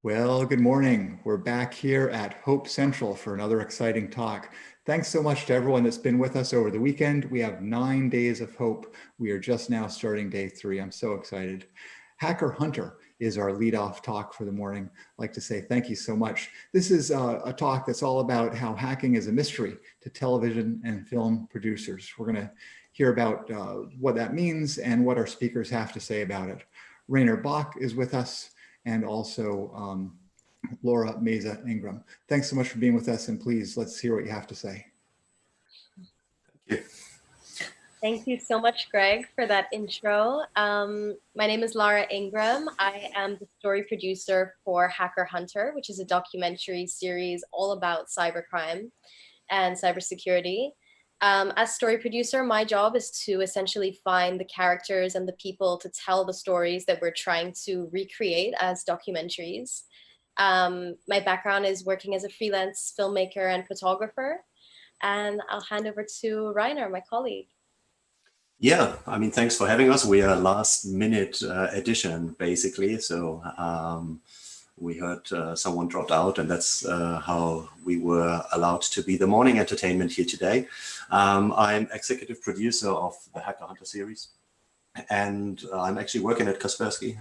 Well, good morning. We're back here at Hope Central for another exciting talk. Thanks so much to everyone that's been with us over the weekend. We have 9 days of hope. We are just now starting day 3. I'm so excited. HackerHunter is our lead-off talk for the morning. I'd like to say thank you so much. This is a talk that's all about how hacking is a mystery to television and film producers. We're going to hear about what that means and what our speakers have to say about it. Rainer Bock is with us, and also Lara, Maysa, Ingram. Thanks so much for being with us, and please, let's hear what you have to say. Thank you. Thank you so much, Greg, for that intro. My name is Lara Ingram. I am the story producer for HackerHunter, which is a documentary series all about cybercrime and cybersecurity. As story producer, my job is to essentially find the characters and the people to tell the stories that we're trying to recreate as documentaries. My background is working as a freelance filmmaker and photographer, and I'll hand over to Rainer, my colleague. Yeah, I mean, thanks for having us. We are a last minute edition, basically. So we heard someone dropped out, and that's how we were allowed to be the morning entertainment here today. I'm executive producer of the HackerHunter series, and I'm actually working at Kaspersky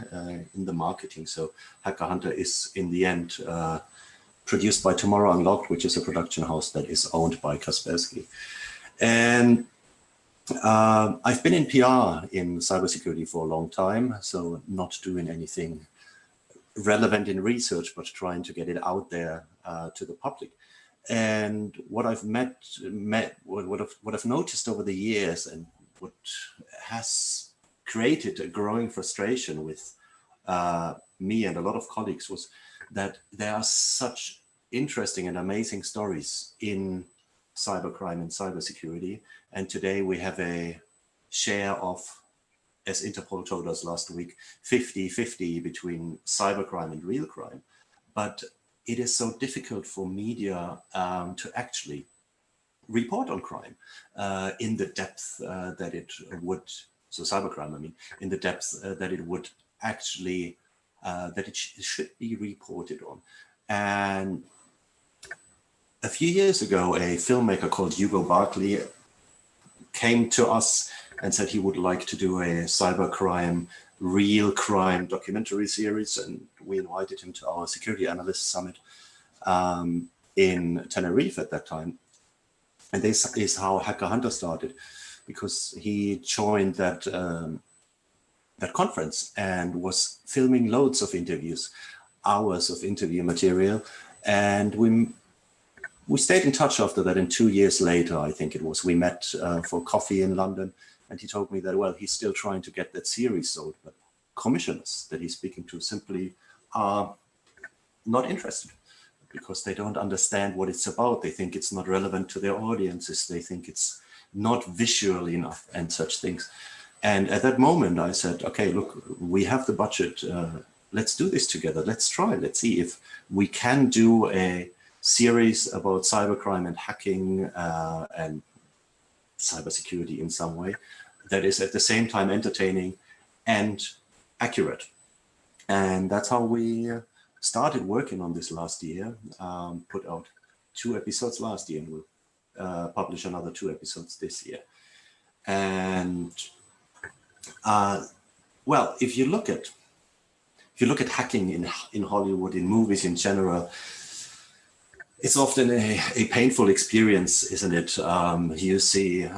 in the marketing. So HackerHunter is, in the end, produced by Tomorrow Unlocked, which is a production house that is owned by Kaspersky. And I've been in PR in cybersecurity for a long time, so not doing anything relevant in research, but trying to get it out there to the public. And what I've what I've noticed over the years, and what has created a growing frustration with me and a lot of colleagues, was that there are such interesting and amazing stories in cybercrime and cybersecurity. And today we have a share of, as Interpol told us last week, 50-50 between cybercrime and real crime. But it is so difficult for media to actually report on crime in the depth that it would, so cybercrime, I mean, in the depth that it would actually, that it should be reported on. And a few years ago, a filmmaker called Hugo Barkley came to us and said he would like to do a cybercrime, real crime documentary series, and we invited him to our security analyst summit in Tenerife at that time. And this is how HackerHunter started, because he joined that that conference and was filming loads of interviews, hours of interview material, and we stayed in touch after that, and 2 years later, I think it was, we met for coffee in London, and he told me that, well, he's still trying to get that series sold, but commissioners that he's speaking to simply are not interested because they don't understand what it's about. They think it's not relevant to their audiences. They think it's not visual enough and such things. And at that moment, I said, okay, look, we have the budget. Let's do this together. Let's try. Let's see if we can do a series about cybercrime and hacking and cybersecurity in some way that is at the same time entertaining and accurate. And that's how we started working on this last year, put out 2 episodes last year, and we'll publish another 2 episodes this year. And well, if you look at hacking in Hollywood, in movies in general, it's often a painful experience, isn't it? You see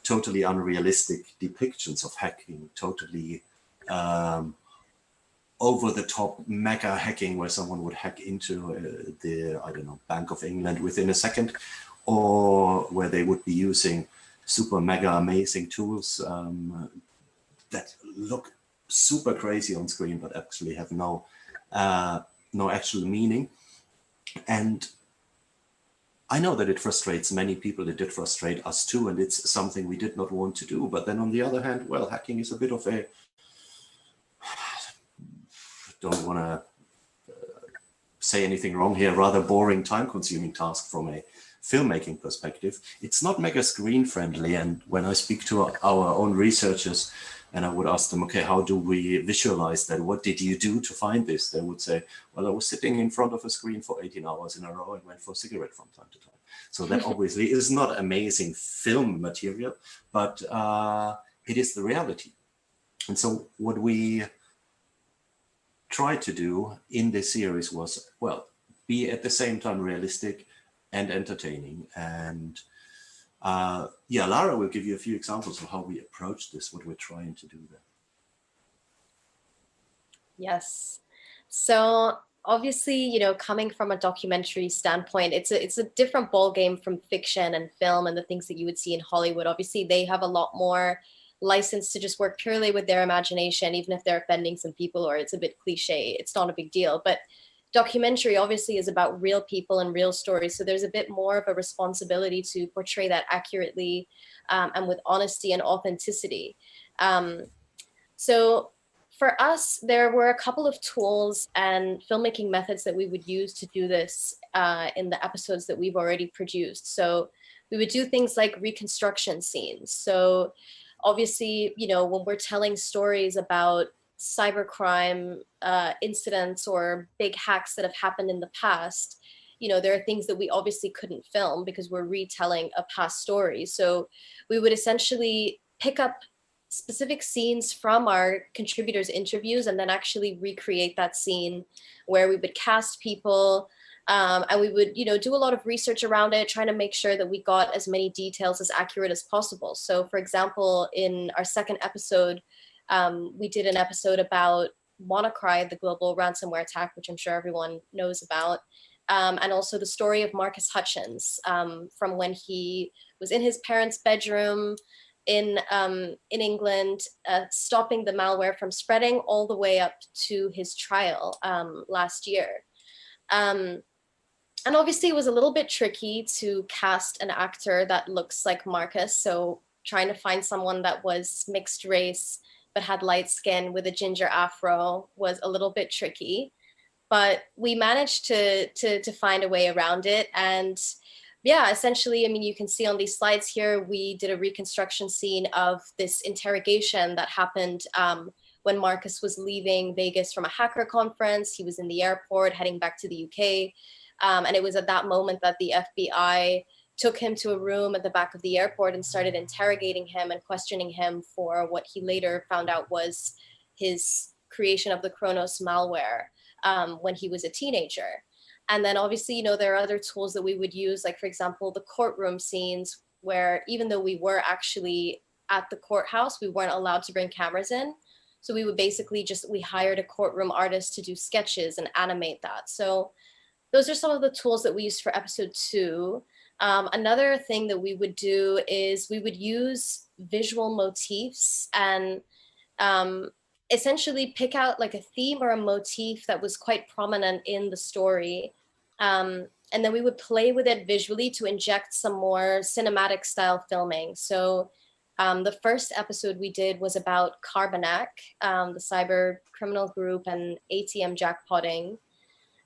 totally unrealistic depictions of hacking, totally over-the-top mega hacking, where someone would hack into the, I don't know, Bank of England within a second, or where they would be using super mega amazing tools that look super crazy on screen, but actually have no actual meaning. And I know that it frustrates many people. It did frustrate us too, and it's something we did not want to do. But then on the other hand, well, hacking is a bit of a, don't want to say anything wrong here, rather boring, time-consuming task from a filmmaking perspective. It's not mega screen friendly, and when I speak to our own researchers, And I would ask them, okay, how do we visualize that? What did you do to find this? They would say, well, I was sitting in front of a screen for 18 hours in a row and went for a cigarette from time to time. So that obviously is not amazing film material, but it is the reality. And so what we tried to do in this series was, well, be at the same time realistic and entertaining. And yeah, Lara will give you a few examples of how we approach this, what we're trying to do there. Yes. So obviously, you know, coming from a documentary standpoint, it's a different ball game from fiction and film and the things that you would see in Hollywood. Obviously, they have a lot more license to just work purely with their imagination, even if they're offending some people or it's a bit cliche. It's not a big deal. But documentary obviously is about real people and real stories. So there's a bit more of a responsibility to portray that accurately and with honesty and authenticity. So for us, there were a couple of tools and filmmaking methods that we would use to do this in the episodes that we've already produced. So we would do things like reconstruction scenes. So obviously, you know, when we're telling stories about cybercrime incidents or big hacks that have happened in the past, you know, there are things that we obviously couldn't film because we're retelling a past story. So we would essentially pick up specific scenes from our contributors' interviews and then actually recreate that scene where we would cast people and we would, you know, do a lot of research around it, trying to make sure that we got as many details as accurate as possible. So for example, in our second episode, we did an episode about Wannacry, the global ransomware attack, which I'm sure everyone knows about. And also the story of Marcus Hutchins from when he was in his parents' bedroom in England, stopping the malware from spreading all the way up to his trial last year. And obviously it was a little bit tricky to cast an actor that looks like Marcus. So trying to find someone that was mixed race, but had light skin with a ginger afro was a little bit tricky. But we managed to find a way around it. And yeah, essentially, I mean, you can see on these slides here, we did a reconstruction scene of this interrogation that happened when Marcus was leaving Vegas from a hacker conference. He was in the airport heading back to the UK. And it was at that moment that the FBI took him to a room at the back of the airport and started interrogating him and questioning him for what he later found out was his creation of the Kronos malware when he was a teenager. And then obviously, you know, there are other tools that we would use, like, for example, the courtroom scenes where even though we were actually at the courthouse, we weren't allowed to bring cameras in. So we would basically we hired a courtroom artist to do sketches and animate that. So those are some of the tools that we used for episode 2. Another thing that we would do is we would use visual motifs and essentially pick out like a theme or a motif that was quite prominent in the story. And then we would play with it visually to inject some more cinematic style filming. So the first episode we did was about Carbonac, the cyber criminal group, and ATM jackpotting.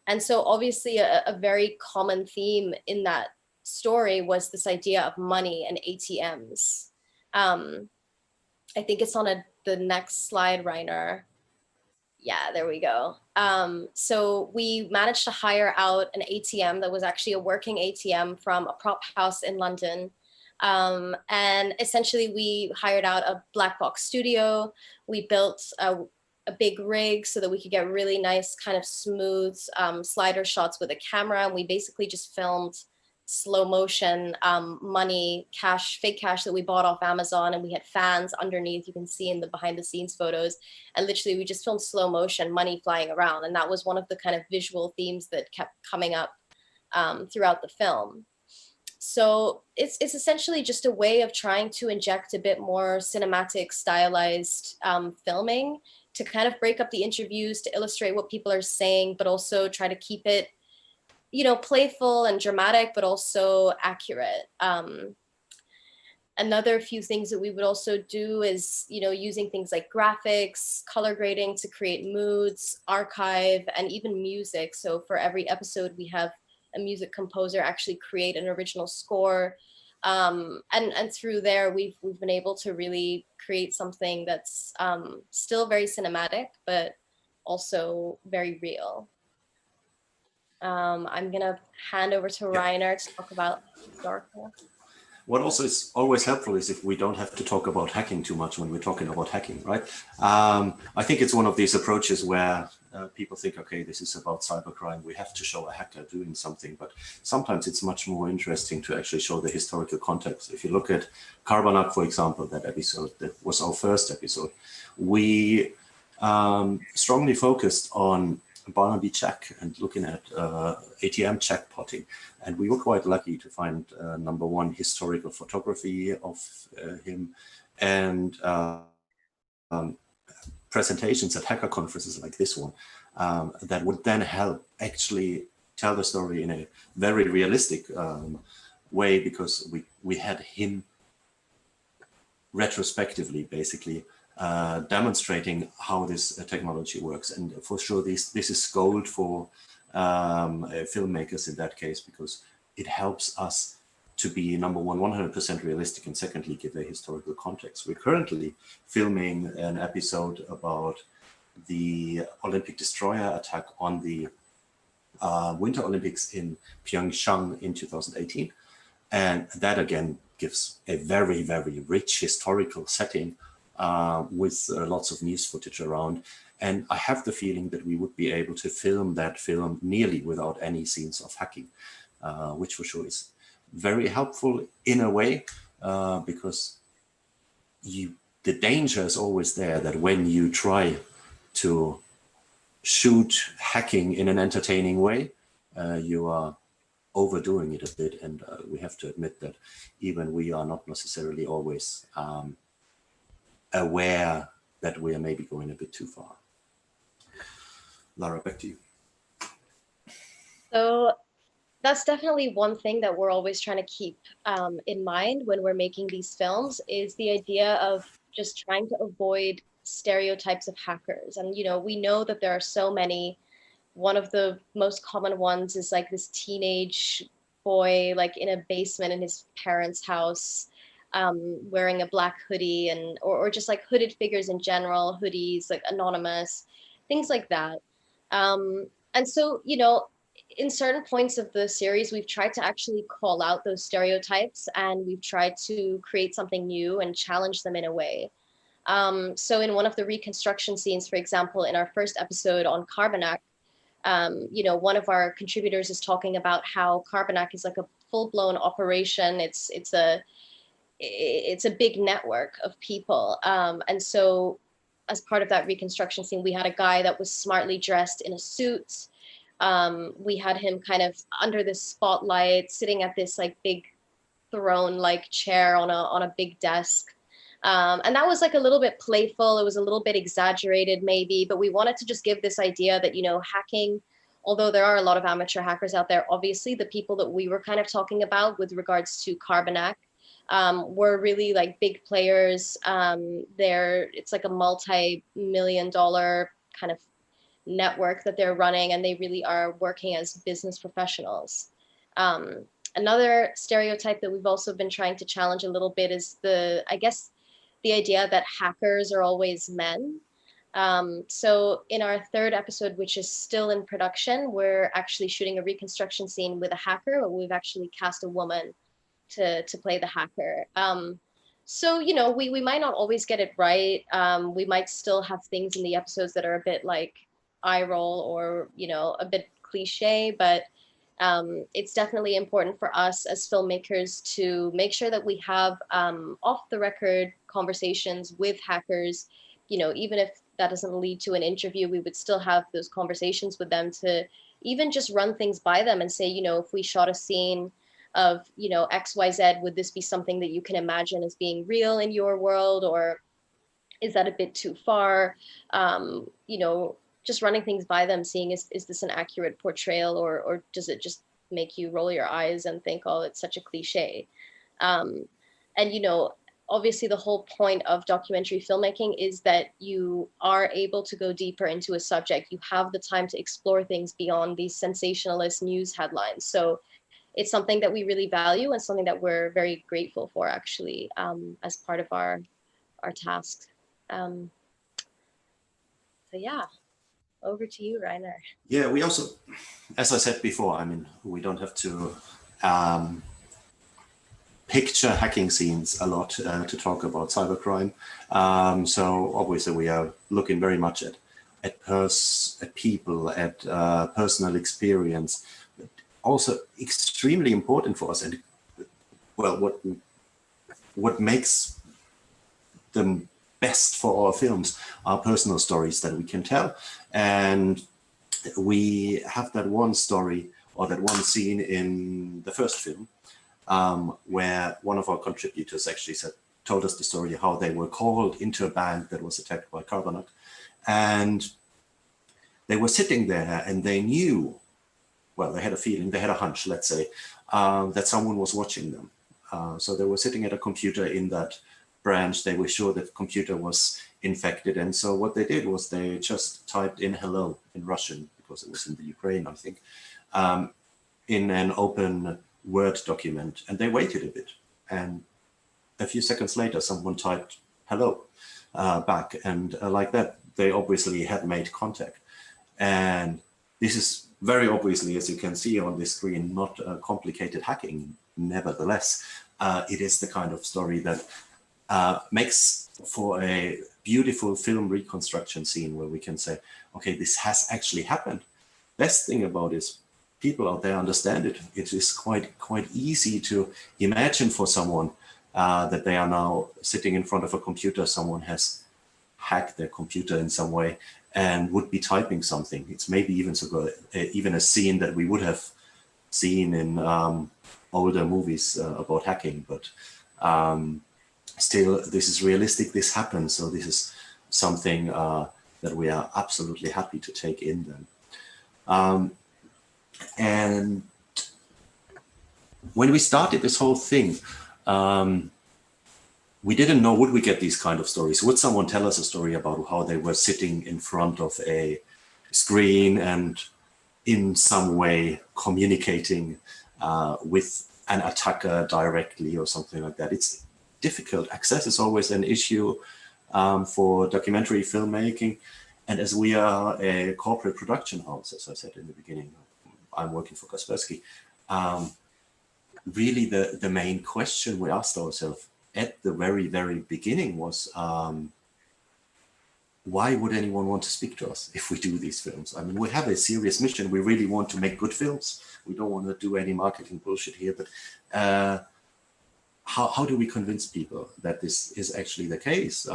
And so obviously a very common theme in that story was this idea of money and ATMs. I think it's on the next slide, Reiner. Yeah, there we go. So we managed to hire out an ATM that was actually a working ATM from a prop house in London. And essentially we hired out a black box studio. We built a big rig so that we could get really nice kind of smooth slider shots with a camera. And we basically just filmed slow motion money, cash, fake cash that we bought off Amazon, and we had fans underneath. You can see in the behind the scenes photos, and literally we just filmed slow motion money flying around. And that was one of the kind of visual themes that kept coming up throughout the film. So it's essentially just a way of trying to inject a bit more cinematic stylized filming to kind of break up the interviews, to illustrate what people are saying, but also try to keep it, you know, playful and dramatic, but also accurate. Another few things that we would also do is, you know, using things like graphics, color grading to create moods, archive, and even music. So for every episode, we have a music composer actually create an original score. And through there, we've been able to really create something that's still very cinematic, but also very real. I'm gonna hand over to Reiner to talk about historical. What also is always helpful is if we don't have to talk about hacking too much when we're talking about hacking, right? I think it's one of these approaches where people think, okay, this is about cybercrime. We have to show a hacker doing something, but sometimes it's much more interesting to actually show the historical context. If you look at Carbonac, for example, that episode, that was our first episode, we strongly focused on Barnaby check and looking at ATM check potting. And we were quite lucky to find number one historical photography of him and presentations at hacker conferences like this one that would then help actually tell the story in a very realistic way, because we had him retrospectively basically demonstrating how this technology works. And for sure, this is gold for filmmakers in that case, because it helps us to be, number one, 100% realistic, and secondly, give a historical context. We're currently filming an episode about the Olympic destroyer attack on the Winter Olympics in Pyeongchang in 2018. And that again gives a very, very rich historical setting with lots of news footage around. And I have the feeling that we would be able to film that film nearly without any scenes of hacking, which for sure is very helpful in a way, because the danger is always there that when you try to shoot hacking in an entertaining way, you are overdoing it a bit. And we have to admit that even we are not necessarily always aware that we are maybe going a bit too far. Lara, back to you. So that's definitely one thing that we're always trying to keep in mind when we're making these films, is the idea of just trying to avoid stereotypes of hackers. And, you know, we know that there are so many. One of the most common ones is like this teenage boy, like in a basement in his parents' house, wearing a black hoodie, and or just like hooded figures in general, hoodies, like anonymous, things like that. And so, you know, in certain points of the series, we've tried to actually call out those stereotypes, and we've tried to create something new and challenge them in a way. So in one of the reconstruction scenes, for example, in our first episode on Carbonac, you know, one of our contributors is talking about how Carbonac is like a full-blown operation. It's a big network of people. And so as part of that reconstruction scene, we had a guy that was smartly dressed in a suit. We had him kind of under the spotlight, sitting at this like big throne-like chair on a big desk. And that was like a little bit playful. It was a little bit exaggerated maybe, but we wanted to just give this idea that, you know, hacking, although there are a lot of amateur hackers out there, obviously the people that we were kind of talking about with regards to Carbonac were really like big players. It's like a multi-million-dollar kind of network that they're running, and they really are working as business professionals. Another stereotype that we've also been trying to challenge a little bit is the idea that hackers are always men. So in our third episode, which is still in production, we're actually shooting a reconstruction scene with a hacker, but we've actually cast a woman to play the hacker. So, you know, we might not always get it right. We might still have things in the episodes that are a bit like eye roll or, you know, a bit cliche, but it's definitely important for us as filmmakers to make sure that we have off the record conversations with hackers. You know, even if that doesn't lead to an interview, we would still have those conversations with them to even just run things by them and say, you know, if we shot a scene of, you know, XYZ, would this be something that you can imagine as being real in your world, or is that a bit too far? You know, just running things by them, seeing is this an accurate portrayal, or does it just make you roll your eyes and think, oh, it's such a cliche? And, you know, obviously the whole point of documentary filmmaking is that you are able to go deeper into a subject. You have the time to explore things beyond these sensationalist news headlines. So it's something that we really value and something that we're very grateful for, actually, as part of our tasks. So yeah, over to you, Reiner. Yeah, we also, as I said before, I mean, we don't have to picture hacking scenes a lot to talk about cybercrime. So obviously we are looking very much at people, at personal experience. Also extremely important for us, and well, what makes them best for our films are personal stories that we can tell. And we have that one story or that one scene in the first film where one of our contributors actually told us the story how they were called into a bank that was attacked by Carbonite. And they were sitting there and they knew, well, they had a feeling, they had a hunch, let's say, that someone was watching them. So they were sitting at a computer in that branch. They were sure that the computer was infected. And so what they did was they just typed in hello in Russian, because it was in the Ukraine, I think, in an open Word document. And they waited a bit. And a few seconds later, someone typed hello back. And like that, they obviously had made contact. And this is very obviously, as you can see on this screen, not complicated hacking. Nevertheless, it is the kind of story that makes for a beautiful film reconstruction scene where we can say, okay, this has actually happened. Best thing about it is people out there understand it. It is quite easy to imagine for someone that they are now sitting in front of a computer. Someone has hacked their computer in some way and would be typing something. It's maybe even a scene that we would have seen in older movies about hacking, but still, this is realistic, this happens. So this is something that we are absolutely happy to take in then. And when we started this whole thing, we didn't know, would we get these kind of stories? Would someone tell us a story about how they were sitting in front of a screen and in some way communicating with an attacker directly or something like that? It's difficult. Access is always an issue for documentary filmmaking. And as we are a corporate production house, as I said in the beginning, I'm working for Kaspersky, really the main question we asked ourselves at the very beginning was, why would anyone want to speak to us if we do these films? I mean, we have a serious mission. We really want to make good films. We don't want to do any marketing bullshit here, but how do we convince people that this is actually the case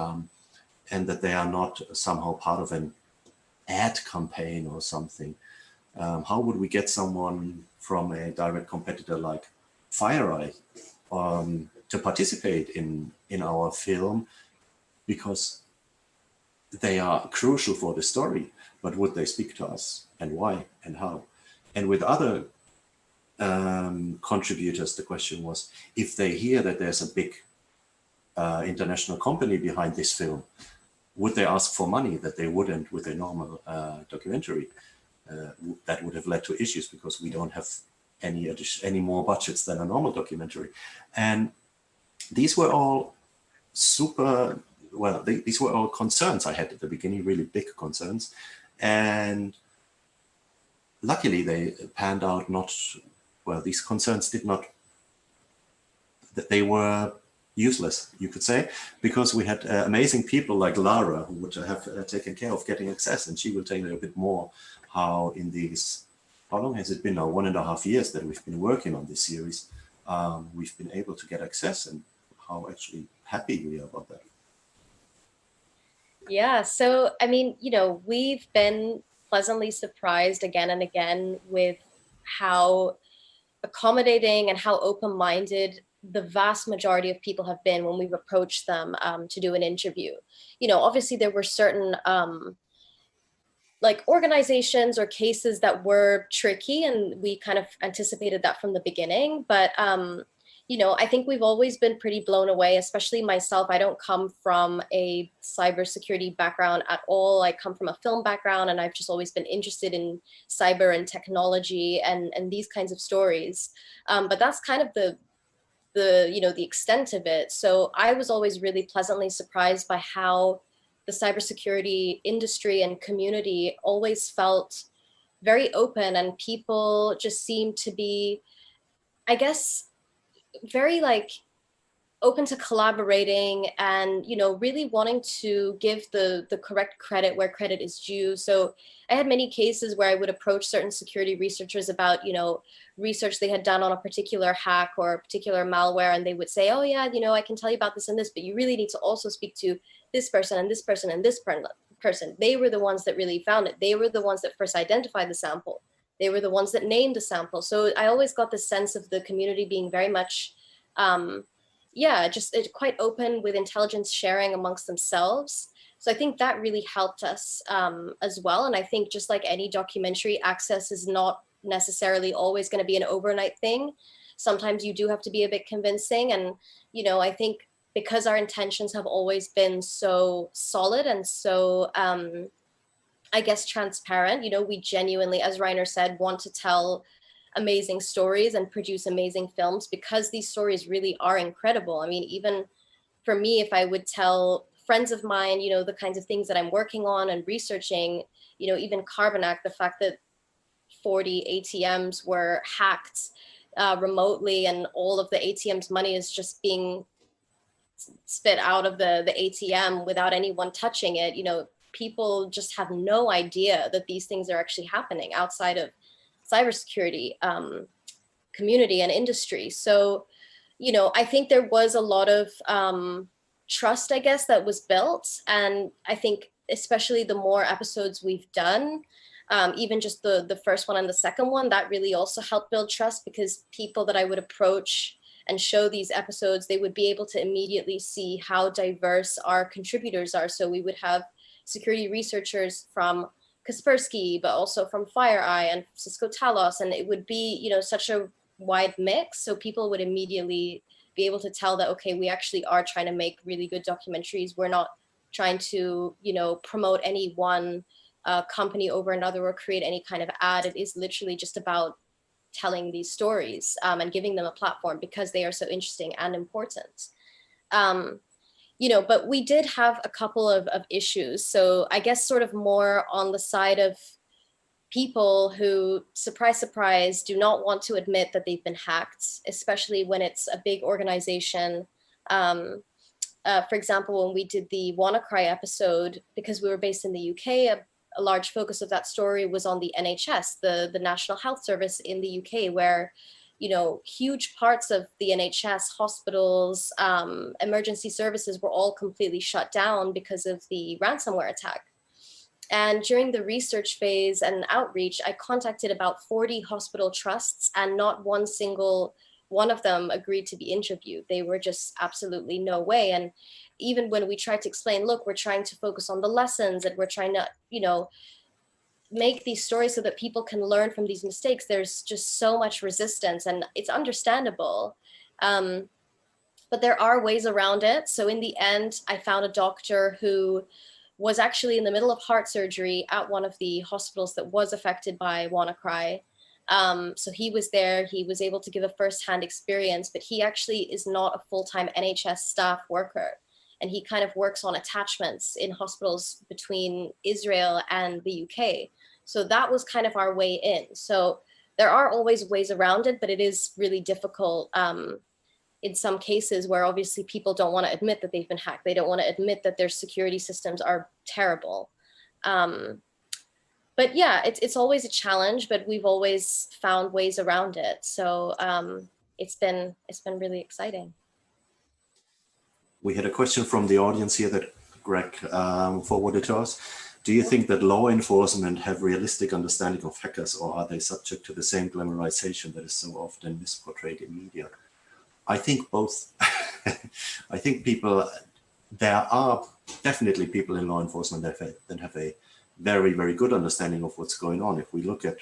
and that they are not somehow part of an ad campaign or something? How would we get someone from a direct competitor like FireEye to participate in our film, because they are crucial for the story, but would they speak to us, and why and how? And with other contributors, the question was, if they hear that there's a big international company behind this film, would they ask for money that they wouldn't with a normal documentary? That would have led to issues because we don't have any more budgets than a normal documentary. And these were all these were all concerns I had at the beginning, really big concerns. And luckily they panned out these concerns they were useless, you could say, because we had amazing people like Lara who would have taken care of getting access, and she will tell you a bit more how in these, how long has it been now, 1.5 years that we've been working on this series, we've been able to get access, and how actually happy we are about that. Yeah, so I mean, we've been pleasantly surprised again and again with how accommodating and how open-minded the vast majority of people have been when we've approached them to do an interview. Obviously there were certain like organizations or cases that were tricky, and we kind of anticipated that from the beginning. But you know, I think we've always been pretty blown away, especially myself. I don't come from a cybersecurity background at all. I come from a film background, and I've just always been interested in cyber and technology and these kinds of stories. But that's kind of you know, the extent of it. So I was always really pleasantly surprised by how the cybersecurity industry and community always felt very open, and people just seemed to be, I guess, very like open to collaborating, and you know, really wanting to give the correct credit where credit is due. So I had many cases where I would approach certain security researchers about, you know, research they had done on a particular hack or a particular malware, and they would say, oh yeah, you know, I can tell you about this and this, but you really need to also speak to this person and this person and this person. They were the ones that really found it. They were the ones that first identified the sample. They were the ones that named the sample. So I always got the sense of the community being very much yeah, just quite open with intelligence sharing amongst themselves. So I think that really helped us as well. And I think just like any documentary, access is not necessarily always going to be an overnight thing. Sometimes you do have to be a bit convincing. And, you know, I think because our intentions have always been so solid and so, I guess, transparent, you know, we genuinely, as Reiner said, want to tell amazing stories and produce amazing films because these stories really are incredible. I mean, even for me, if I would tell friends of mine, you know, the kinds of things that I'm working on and researching, you know, even Carbonac, the fact that 40 ATMs were hacked remotely, and all of the ATM's money is just being spit out of the ATM without anyone touching it, you know, people just have no idea that these things are actually happening outside of cybersecurity community and industry. So, you know, I think there was a lot of trust, I guess, that was built. And I think especially the more episodes we've done, even just the first one and the second one, that really also helped build trust, because people that I would approach and show these episodes, they would be able to immediately see how diverse our contributors are. So we would have security researchers from Kaspersky, but also from FireEye and Cisco Talos, and it would be, you know, such a wide mix. So people would immediately be able to tell that, okay, we actually are trying to make really good documentaries. We're not trying to, you know, promote any one company over another or create any kind of ad. It is literally just about telling these stories and giving them a platform because they are so interesting and important. You know, but we did have a couple of issues. So I guess sort of more on the side of people who, surprise, surprise, do not want to admit that they've been hacked, especially when it's a big organization. For example, when we did the Wannacry episode, because we were based in the UK, a large focus of that story was on the NHS, the National Health Service in the UK, where, you know, huge parts of the NHS, hospitals, emergency services were all completely shut down because of the ransomware attack. And during the research phase and outreach, I contacted about 40 hospital trusts, and not one single one of them agreed to be interviewed. They were just absolutely no way. And even when we tried to explain, look, we're trying to focus on the lessons and we're trying to, you know, make these stories so that people can learn from these mistakes, there's just so much resistance, and it's understandable. But there are ways around it. So in the end, I found a doctor who was actually in the middle of heart surgery at one of the hospitals that was affected by Wannacry. So he was there, he was able to give a firsthand experience, but he actually is not a full-time NHS staff worker. And he kind of works on attachments in hospitals between Israel and the UK. So that was kind of our way in. So there are always ways around it, but it is really difficult in some cases where obviously people don't want to admit that they've been hacked. They don't want to admit that their security systems are terrible. But yeah, it's always a challenge, but we've always found ways around it. So it's been really exciting. We had a question from the audience here that Greg forwarded to us. Do you think that law enforcement have realistic understanding of hackers, or are they subject to the same glamorization that is so often misportrayed in media? I think both. I think there are definitely people in law enforcement that have a very, very good understanding of what's going on. If we look at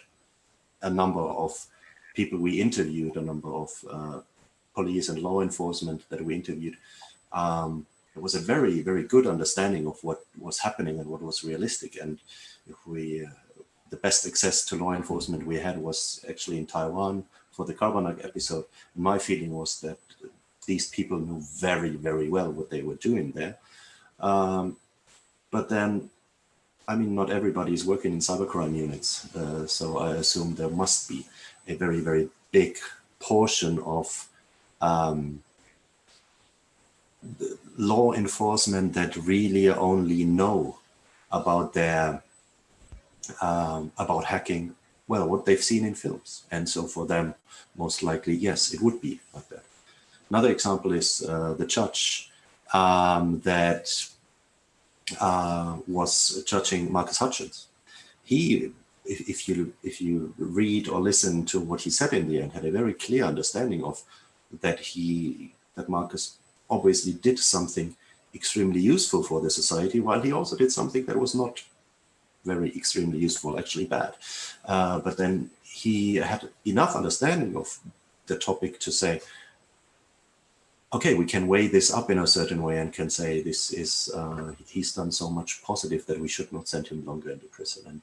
a number of people we interviewed, a number of police and law enforcement that we interviewed, it was a very, very good understanding of what was happening and what was realistic. And if we, the best access to law enforcement we had was actually in Taiwan for the Carbonac episode. My feeling was that these people knew very, very well what they were doing there. But then, I mean, not everybody is working in cybercrime units. So I assume there must be a very, very big portion of law enforcement that really only know about their about hacking, well, what they've seen in films. And so for them, most likely, yes, it would be like that. Another example is the judge that was judging Marcus Hutchins. He, if you read or listen to what he said in the end, had a very clear understanding of that Marcus obviously did something extremely useful for the society, while he also did something that was not very extremely useful, actually bad. But then he had enough understanding of the topic to say, okay, we can weigh this up in a certain way and can say this is, he's done so much positive that we should not send him longer into prison. And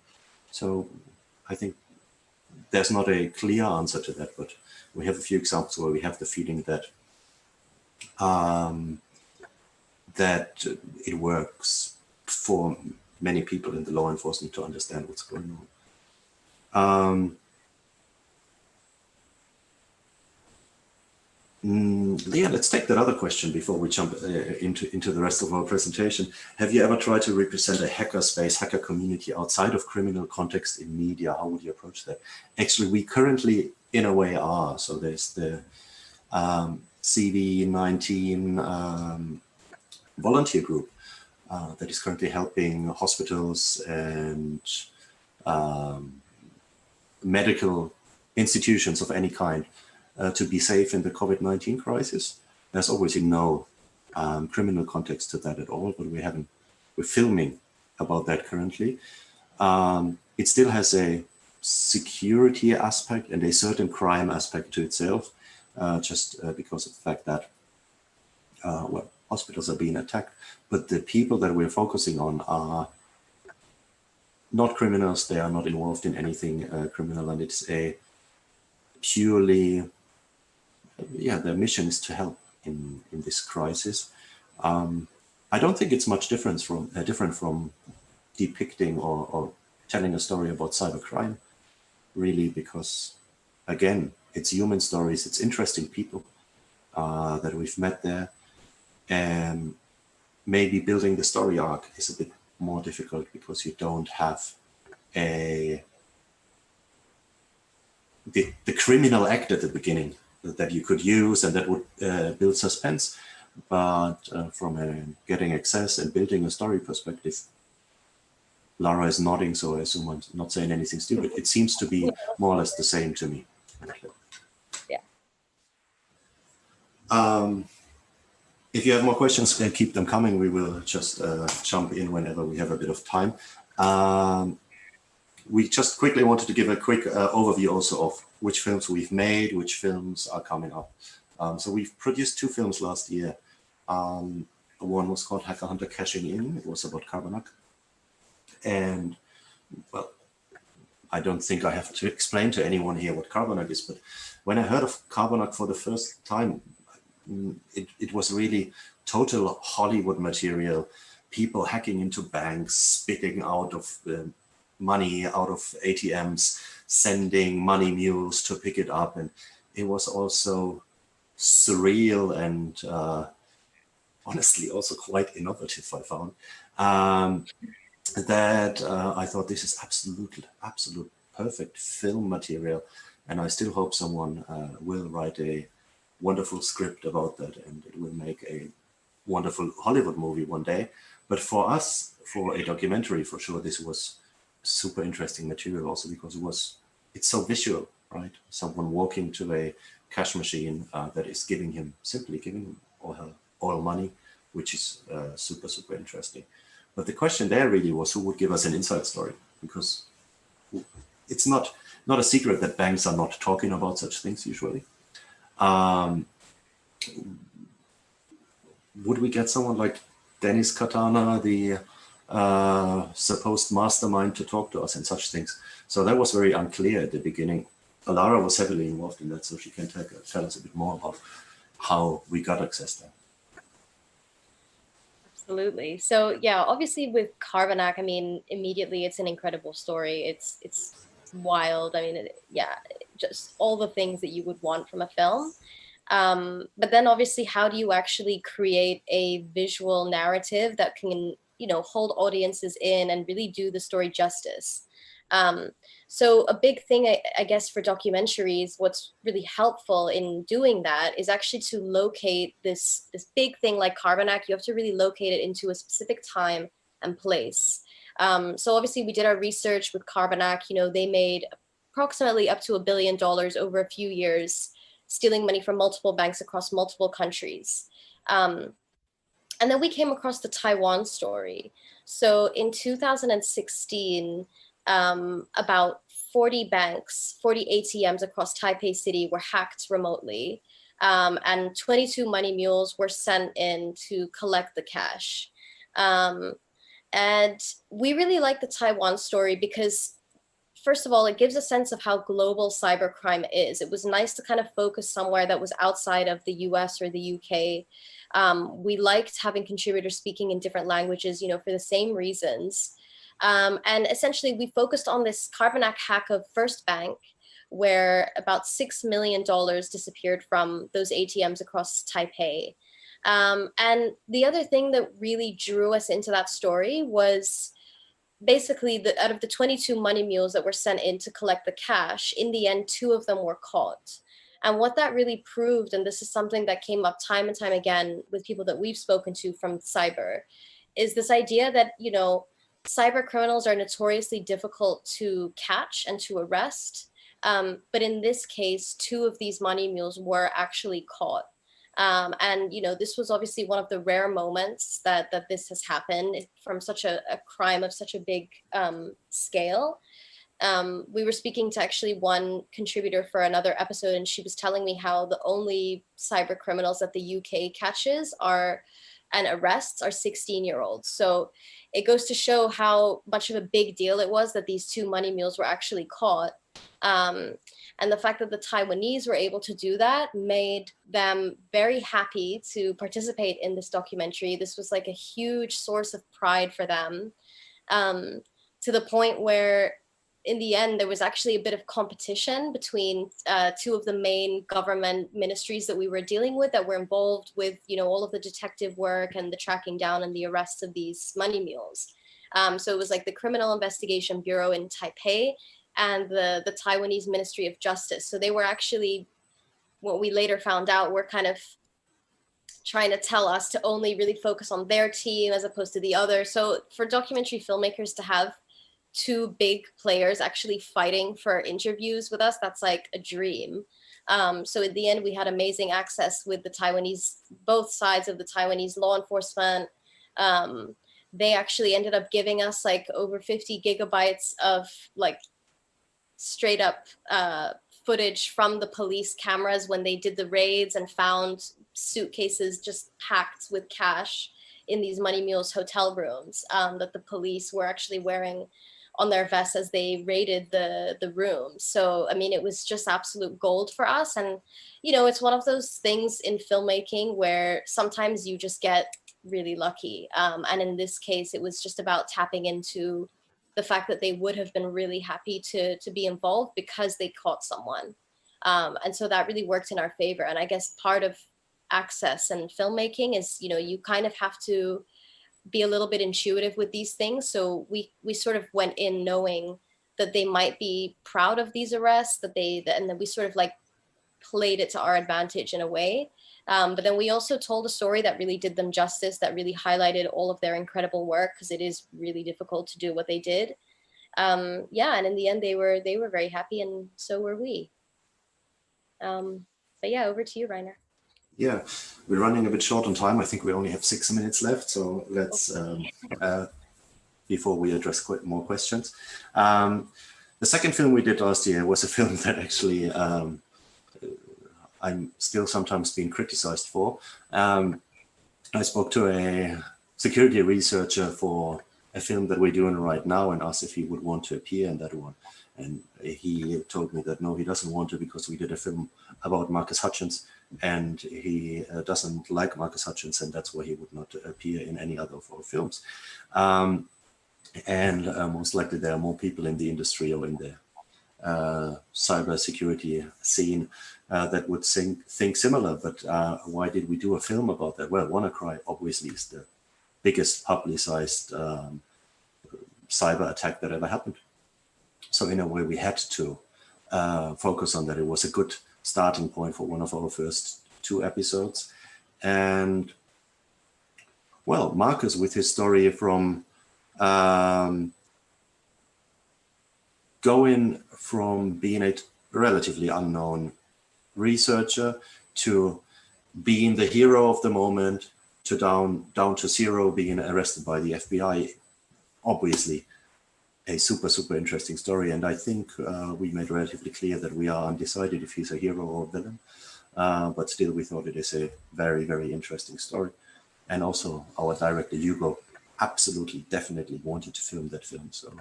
so I think there's not a clear answer to that, but we have a few examples where we have the feeling that that it works for many people in the law enforcement to understand what's going on. Yeah, let's take that other question before we jump into the rest of our presentation. Have you ever tried to represent a hacker space, hacker community outside of criminal context in media? How would you approach that? Actually, we currently, in a way, are. So there's the CV19 volunteer group that is currently helping hospitals and medical institutions of any kind to be safe in the COVID-19 crisis. There's obviously no criminal context to that at all, but we're filming about that currently. It still has a security aspect and a certain crime aspect to itself, just because of the fact that, well, hospitals are being attacked, but the people that we're focusing on are not criminals. They are not involved in anything criminal, and it's a purely, yeah, their mission is to help in this crisis. I don't think it's much different from depicting or telling a story about cybercrime, really, because again, it's human stories, it's interesting people that we've met there. And maybe building the story arc is a bit more difficult because you don't have the criminal act at the beginning that you could use and that would build suspense. But from a getting access and building a story perspective, Lara is nodding, so I assume I'm not saying anything stupid. It seems to be more or less the same to me. Yeah. If you have more questions, keep them coming. We will just jump in whenever we have a bit of time. We just quickly wanted to give a quick overview also of which films we've made, which films are coming up. So we've produced 2 films last year. One was called HackerHunter Cashing In. It was about Carbonac. And, well, I don't think I have to explain to anyone here what Carbonac is, but when I heard of Carbonac for the first time, it was really total Hollywood material, people hacking into banks, spitting out of money out of ATMs, sending money mules to pick it up. And it was also surreal and honestly also quite innovative, I found. That I thought this is absolute perfect film material. And I still hope someone will write a wonderful script about that, and it will make a wonderful Hollywood movie one day. But for us, for a documentary, for sure, this was super interesting material also because it's so visual, right? Someone walking to a cash machine that is simply giving him or her oil money, which is super interesting. But the question there really was who would give us an inside story, because it's not a secret that banks are not talking about such things usually. would we get someone like Dennis Katana, the supposed mastermind, to talk to us and such things? So that was very unclear at the beginning. Lara was heavily involved in that, so she can tell us a bit more about how we got access there. Absolutely. So yeah, obviously with Carbonac, I mean, immediately it's an incredible story. It's wild. I mean, yeah, just all the things that you would want from a film. But then obviously, how do you actually create a visual narrative that can, you know, hold audiences in and really do the story justice? So a big thing, I guess, for documentaries, what's really helpful in doing that is actually to locate this big thing like Carbonac. You have to really locate it into a specific time and place. So obviously we did our research with Carbonac. You know, they made approximately up to $1 billion over a few years, stealing money from multiple banks across multiple countries. And then we came across the Taiwan story. So in 2016, about 40 banks, 40 ATMs across Taipei City were hacked remotely, and 22 money mules were sent in to collect the cash. And we really like the Taiwan story because, first of all, it gives a sense of how global cybercrime is. It was nice to kind of focus somewhere that was outside of the US or the UK. We liked having contributors speaking in different languages, you know, for the same reasons. And essentially, we focused on this Carbonac hack of First Bank, where about $6 million disappeared from those ATMs across Taipei. And the other thing that really drew us into that story was basically out of the 22 money mules that were sent in to collect the cash, in the end, 2 of them were caught. And what that really proved, and this is something that came up time and time again with people that we've spoken to from cyber, is this idea that, you know, cyber criminals are notoriously difficult to catch and to arrest. But in this case, 2 of these money mules were actually caught. And, you know, this was obviously one of the rare moments that this has happened from such a crime of such a big scale. We were speaking to actually one contributor for another episode, and she was telling me how the only cyber criminals that the UK catches and arrests are 16-year-olds. So it goes to show how much of a big deal it was that these 2 money mules were actually caught. And the fact that the Taiwanese were able to do that made them very happy to participate in this documentary. This was like a huge source of pride for them, to the point where in the end, there was actually a bit of competition between 2 of the main government ministries that we were dealing with that were involved with, you know, all of the detective work and the tracking down and the arrests of these money mules. So it was like the Criminal Investigation Bureau in Taipei and the Taiwanese Ministry of Justice. So they were actually, what we later found out, were kind of trying to tell us to only really focus on their team as opposed to the other. So for documentary filmmakers to have 2 big players actually fighting for interviews with us, that's like a dream. So in the end, we had amazing access with the Taiwanese, both sides of the Taiwanese law enforcement. They actually ended up giving us like over 50 gigabytes of like straight up footage from the police cameras when they did the raids and found suitcases just packed with cash in these money mules hotel rooms that the police were actually wearing on their vests as they raided the room. So, I mean, it was just absolute gold for us. And, you know, it's one of those things in filmmaking where sometimes you just get really lucky. And in this case, it was just about tapping into the fact that they would have been really happy to be involved because they caught someone. And so that really worked in our favor. And I guess part of access and filmmaking is, you know, you kind of have to be a little bit intuitive with these things. So we sort of went in knowing that they might be proud of these arrests, and then we sort of like played it to our advantage in a way. But then we also told a story that really did them justice, that really highlighted all of their incredible work, because it is really difficult to do what they did. Yeah, and in the end, they were very happy, and so were we. But yeah, over to you, Rainer. Yeah, we're running a bit short on time. I think we only have 6 minutes left, so let's before we address more questions. The second film we did last year was a film that actually I'm still sometimes being criticized for. I spoke to a security researcher for a film that we're doing right now and asked if he would want to appear in that one. And he told me that no, he doesn't want to, because we did a film about Marcus Hutchins, and he doesn't like Marcus Hutchins, and that's why he would not appear in any other of our films. Most likely there are more people in the industry or in the cybersecurity scene that would think similar. But why did we do a film about that? Well, Wannacry obviously is the biggest publicized cyber attack that ever happened. So in a way, we had to focus on that. It was a good starting point for one of our first 2 episodes. And well, Marcus, with his story from going from being a relatively unknown researcher to being the hero of the moment, to down to zero, being arrested by the FBI, obviously a super interesting story. And I think we made relatively clear that we are undecided if he's a hero or a villain, but still we thought it is a very interesting story. And also our director Hugo absolutely definitely wanted to film that film, so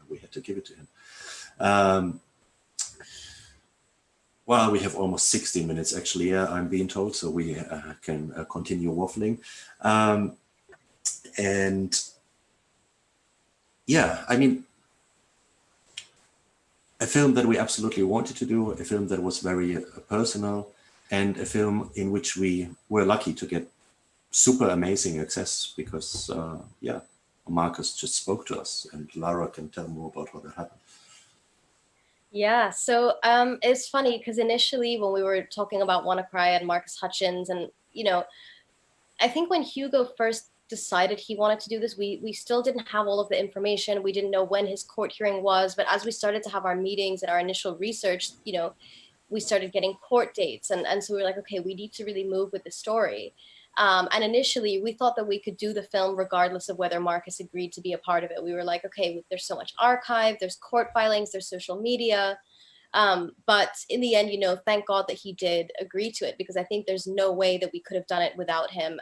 we had to give it to him. Well, we have almost 60 minutes actually, I'm being told, so we can continue waffling. And yeah, I mean, a film that we absolutely wanted to do, a film that was very personal, and a film in which we were lucky to get super amazing access, because yeah, Marcus just spoke to us, and Lara can tell more about how that happened. Yeah, so it's funny because initially when we were talking about Wannacry and Marcus Hutchins, and you know, I think when Hugo first decided he wanted to do this, we still didn't have all of the information. We didn't know when his court hearing was, but as we started to have our meetings and our initial research, you know, we started getting court dates, and so we were like, okay, we need to really move with the story. And initially we thought that we could do the film regardless of whether Marcus agreed to be a part of it. We were like, okay, there's so much archive, there's court filings, there's social media. But in the end, you know, thank God that he did agree to it, because I think there's no way that we could have done it without him.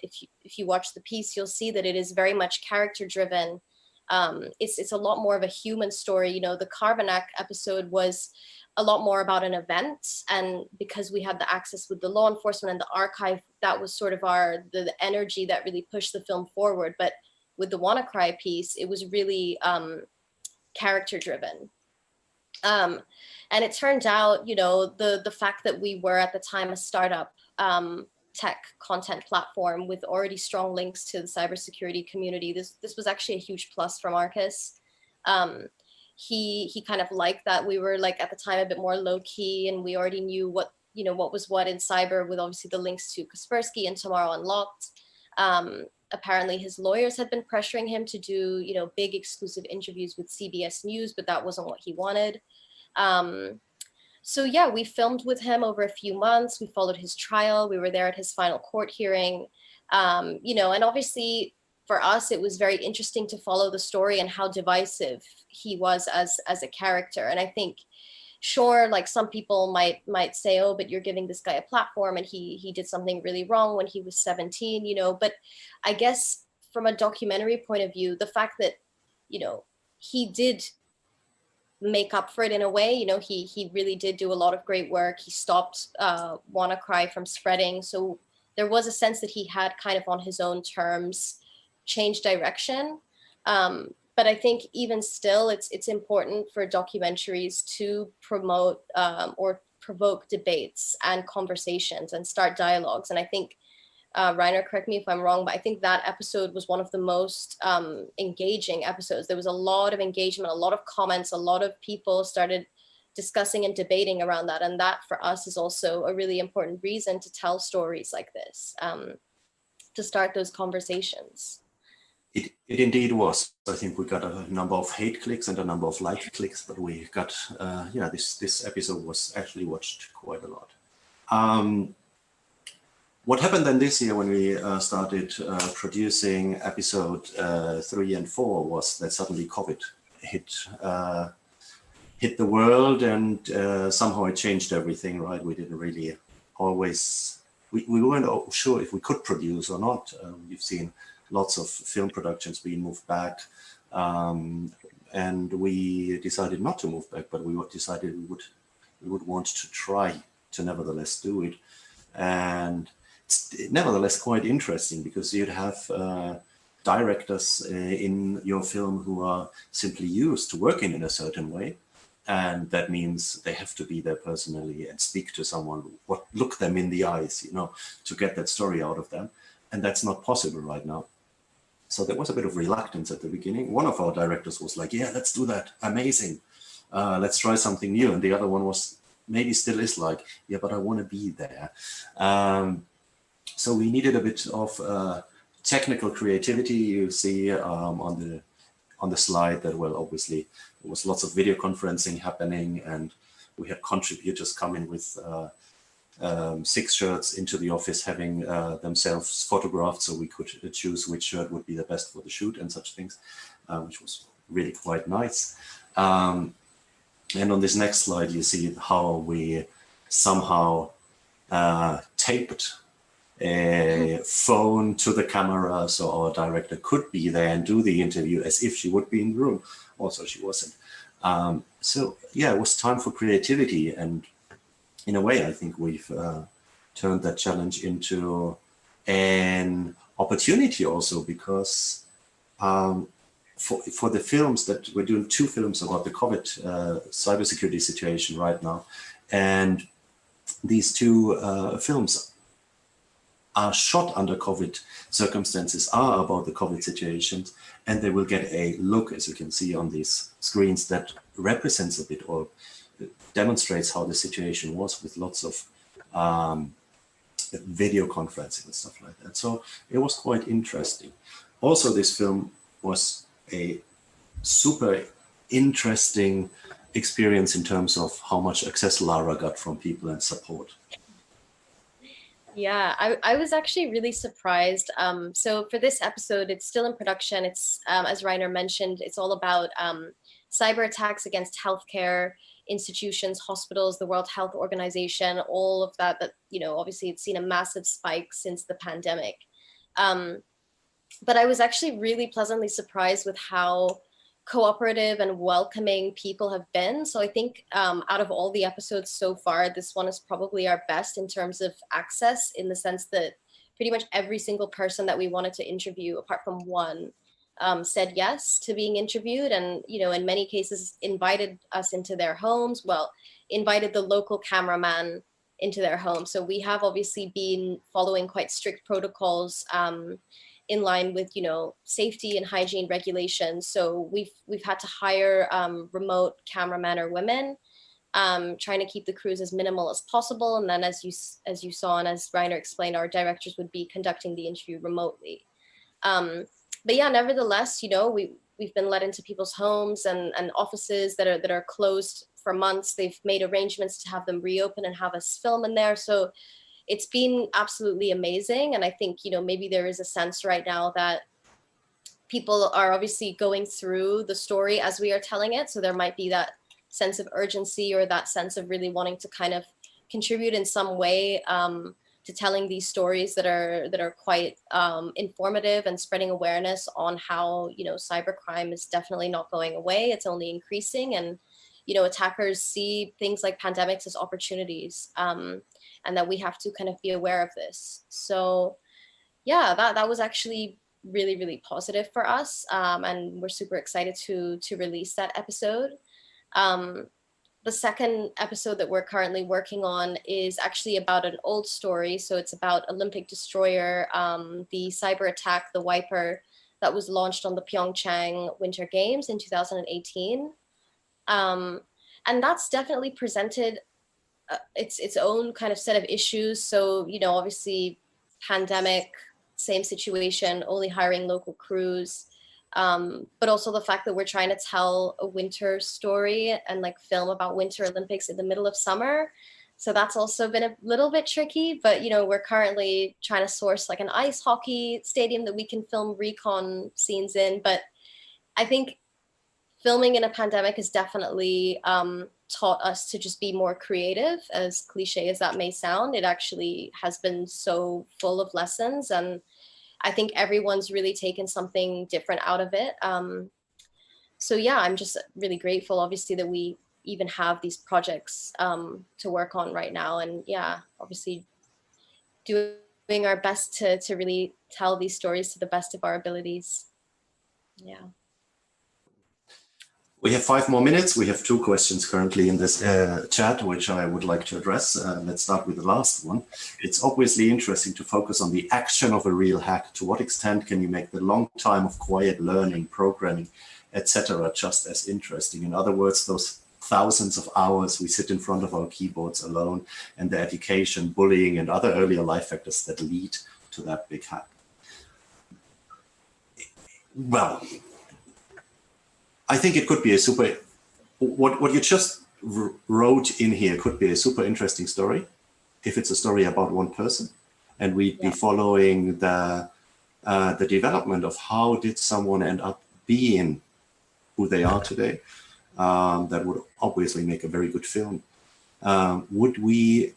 If you watch the piece, you'll see that it is very much character driven. It's a lot more of a human story. You know, the Carbonac episode was a lot more about an event, and because we had the access with the law enforcement and the archive, that was sort of the energy that really pushed the film forward. But with the Wannacry piece, it was really character driven. And it turned out, you know, the fact that we were at the time a startup tech content platform with already strong links to the cybersecurity community, this was actually a huge plus for Marcus. He kind of liked that we were, like, at the time a bit more low key, and we already knew what, you know, what was what in cyber, with obviously the links to Kaspersky and Tomorrow Unlocked. Apparently his lawyers had been pressuring him to do, you know, big exclusive interviews with CBS News, but that wasn't what he wanted. So yeah, we filmed with him over a few months. We followed his trial. We were there at his final court hearing. You know, and obviously for us, it was very interesting to follow the story and how divisive he was as a character. And I think, sure, like, some people might say, oh, but you're giving this guy a platform and he did something really wrong when he was 17, you know. But I guess from a documentary point of view, the fact that, you know, he did make up for it in a way, you know, he really did do a lot of great work. He stopped Wannacry from spreading. So there was a sense that he had kind of on his own terms changed direction. But I think even still, it's important for documentaries to promote or provoke debates and conversations and start dialogues. And I think, Reiner, correct me if I'm wrong, but I think that episode was one of the most engaging episodes. There was a lot of engagement, a lot of comments, a lot of people started discussing and debating around that. And that for us is also a really important reason to tell stories like this, to start those conversations. It indeed was. I think we got a number of hate clicks and a number of like clicks, but we got, yeah, this episode was actually watched quite a lot. What happened then this year when we started producing episode 3 and 4 was that suddenly COVID hit the world, and somehow it changed everything, right? We didn't really always, we weren't sure if we could produce or not. We've seen lots of film productions being moved back, and we decided not to move back, but we decided we would want to try to nevertheless do it. And it's nevertheless quite interesting, because you'd have directors in your film who are simply used to working in a certain way. And that means they have to be there personally and speak to someone, look them in the eyes, you know, to get that story out of them. And that's not possible right now. So there was a bit of reluctance at the beginning. One of our directors was like, yeah, let's do that. Amazing. Let's try something new. And the other one was, maybe still is like, yeah, but I want to be there. So we needed a bit of technical creativity. You see on the slide that, well, obviously there was lots of video conferencing happening, and we had contributors coming with 6 shirts into the office, having themselves photographed, so we could choose which shirt would be the best for the shoot and such things, which was really quite nice. And on this next slide, you see how we somehow taped a phone to the camera, so our director could be there and do the interview as if she would be in the room. Also, she wasn't. So yeah, it was time for creativity, and in a way, I think we've turned that challenge into an opportunity also, because for the films that we're doing, 2 films about the COVID cybersecurity situation right now, and these 2 films are shot under COVID circumstances, are about the COVID situations, and they will get a look, as you can see on these screens, that represents a bit or demonstrates how the situation was, with lots of video conferencing and stuff like that. So it was quite interesting. Also, this film was a super interesting experience in terms of how much access Lara got from people and support. Yeah, I was actually really surprised. So for this episode, it's still in production. It's, as Reiner mentioned, it's all about cyber attacks against healthcare institutions, hospitals, the World Health Organization, all of that, you know, obviously it's seen a massive spike since the pandemic. But I was actually really pleasantly surprised with how cooperative and welcoming people have been. So I think out of all the episodes so far, this one is probably our best in terms of access, in the sense that pretty much every single person that we wanted to interview, apart from one, said yes to being interviewed, and, you know, in many cases invited us into their homes. Well, invited the local cameraman into their home. So we have obviously been following quite strict protocols in line with, you know, safety and hygiene regulations. So we've had to hire remote cameramen or women, trying to keep the crews as minimal as possible. And then as you saw, and as Reiner explained, our directors would be conducting the interview remotely. But yeah, nevertheless, you know, we've been let into people's homes and offices that are closed for months. They've made arrangements to have them reopen and have us film in there. So it's been absolutely amazing. And I think, you know, maybe there is a sense right now that people are obviously going through the story as we are telling it. So there might be that sense of urgency, or that sense of really wanting to kind of contribute in some way to telling these stories that are quite informative, and spreading awareness on how, you know, cybercrime is definitely not going away. It's only increasing, and, you know, attackers see things like pandemics as opportunities, and that we have to kind of be aware of this. So yeah, that was actually really, really positive for us, and we're super excited to release that episode. The second episode that we're currently working on is actually about an old story. So it's about Olympic destroyer, the cyber attack, the Wiper, that was launched on the Pyeongchang Winter Games in 2018. And that's definitely presented its own kind of set of issues. So, you know, obviously pandemic, same situation, only hiring local crews. But also the fact that we're trying to tell a winter story and like film about Winter Olympics in the middle of summer. So that's also been a little bit tricky, but, you know, we're currently trying to source like an ice hockey stadium that we can film recon scenes in. But I think filming in a pandemic is definitely taught us to just be more creative, as cliche as that may sound. It actually has been so full of lessons, and I think everyone's really taken something different out of it. So yeah, I'm just really grateful, obviously, that we even have these projects to work on right now. And yeah, obviously doing our best to really tell these stories to the best of our abilities. Yeah. We have 5 more minutes. We have 2 questions currently in this chat, which I would like to address. Let's start with the last one. It's obviously interesting to focus on the action of a real hack. To what extent can you make the long time of quiet learning, programming, etc. just as interesting? In other words, those thousands of hours we sit in front of our keyboards alone, and the education, bullying, and other earlier life factors that lead to that big hack. Well, I think it could be a super, what you just wrote in here could be a super interesting story if it's a story about one person, and we'd be following the development of how did someone end up being who they are today. That would obviously make a very good film. Would we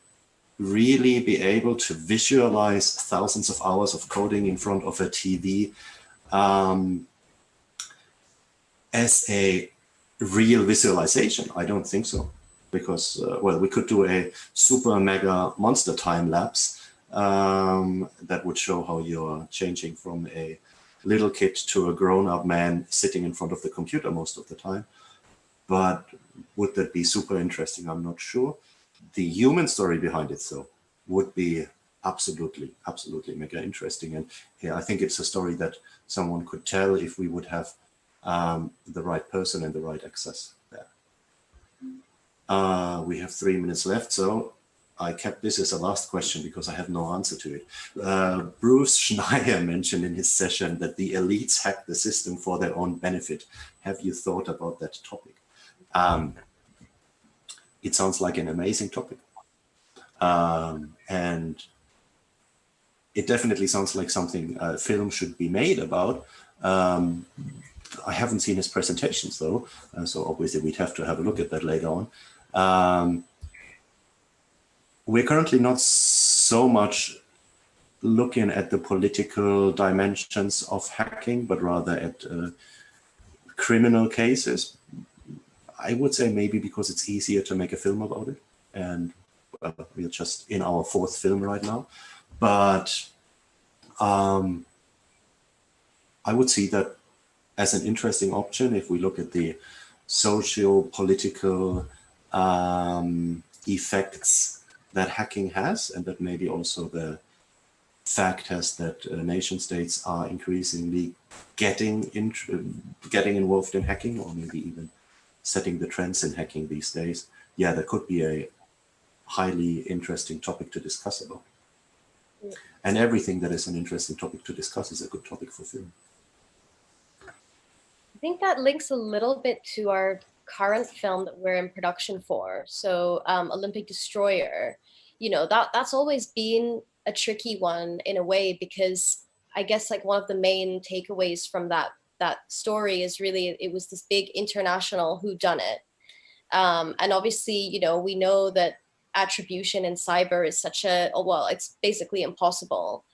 really be able to visualize thousands of hours of coding in front of a TV as a real visualization? I don't think so, because, well, we could do a super mega monster time lapse that would show how you're changing from a little kid to a grown-up man sitting in front of the computer most of the time. But would that be super interesting? I'm not sure. The human story behind it, though, would be absolutely, absolutely mega interesting. And yeah, I think it's a story that someone could tell if we would have the right person and the right access there. We have 3 minutes left, so I kept this as a last question because I have no answer to it. Bruce Schneier mentioned in his session that the elites hack the system for their own benefit. Have you thought about that topic? It sounds like an amazing topic. And it definitely sounds like something a film should be made about. I haven't seen his presentations though, so obviously we'd have to have a look at that later on. We're currently not so much looking at the political dimensions of hacking, but rather at criminal cases. I would say maybe because it's easier to make a film about it, and we're just in our 4th film right now. But I would see that as an interesting option if we look at the socio-political effects that hacking has, and that maybe also the fact has that nation states are increasingly getting involved in hacking, or maybe even setting the trends in hacking these days. Yeah, that could be a highly interesting topic to discuss about. And everything that is an interesting topic to discuss is a good topic for film. I think that links a little bit to our current film that we're in production for. So Olympic Destroyer, you know, that's always been a tricky one in a way, because I guess like one of the main takeaways from that story is really it was this big international whodunit. And obviously, you know, we know that attribution in cyber is such well, it's basically impossible.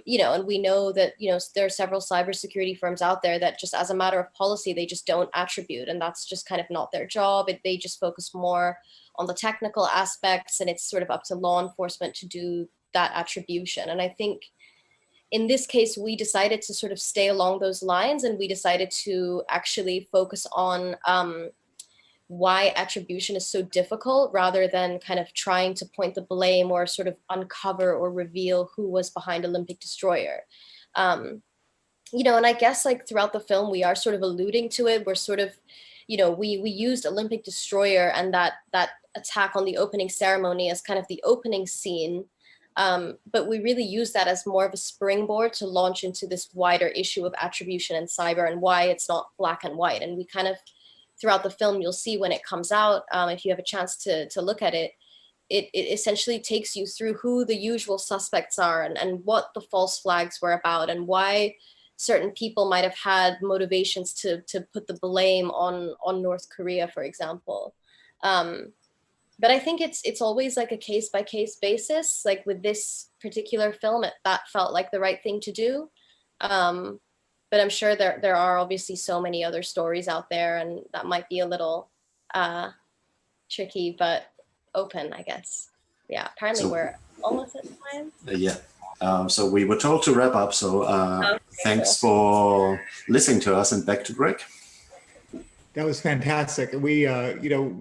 You know, and we know that, you know, there are several cybersecurity firms out there that just as a matter of policy, they just don't attribute, and that's just kind of not their job. They just focus more on the technical aspects, and it's sort of up to law enforcement to do that attribution. And I think in this case, we decided to sort of stay along those lines, and we decided to actually focus on why attribution is so difficult, rather than kind of trying to point the blame or sort of uncover or reveal who was behind Olympic Destroyer. You know, and I guess like throughout the film, we are sort of alluding to it. We're sort of, you know, we used Olympic Destroyer and that attack on the opening ceremony as kind of the opening scene. But we really use that as more of a springboard to launch into this wider issue of attribution and cyber, and why it's not black and white. And we kind of, throughout the film, you'll see when it comes out, if you have a chance to look at it, it essentially takes you through who the usual suspects are, and what the false flags were about, and why certain people might have had motivations to put the blame on North Korea, for example. But I think it's always like a case by case basis. Like with this particular film, that felt like the right thing to do. But I'm sure there are obviously so many other stories out there, and that might be a little tricky, but open, I guess. Yeah, apparently So, we're almost at time. yeah. So we were told to wrap up. So Okay, thanks cool. for listening to us, and back to Greg. That was fantastic. We,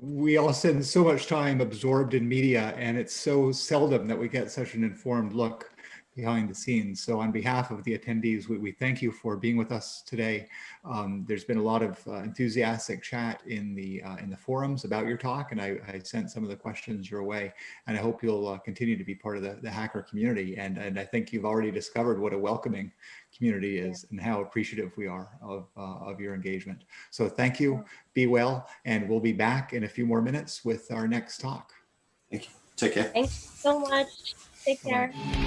we all spend so much time absorbed in media, and it's so seldom that we get such an informed look behind the scenes. So on behalf of the attendees, we thank you for being with us today. There's been a lot of enthusiastic chat in the forums about your talk, and I sent some of the questions your way, and I hope you'll continue to be part of the hacker community. And I think you've already discovered what a welcoming community is and how appreciative we are of your engagement. So thank you, be well, and we'll be back in a few more minutes with our next talk. Thank you. Take care. Thanks so much. Take care. Bye-bye.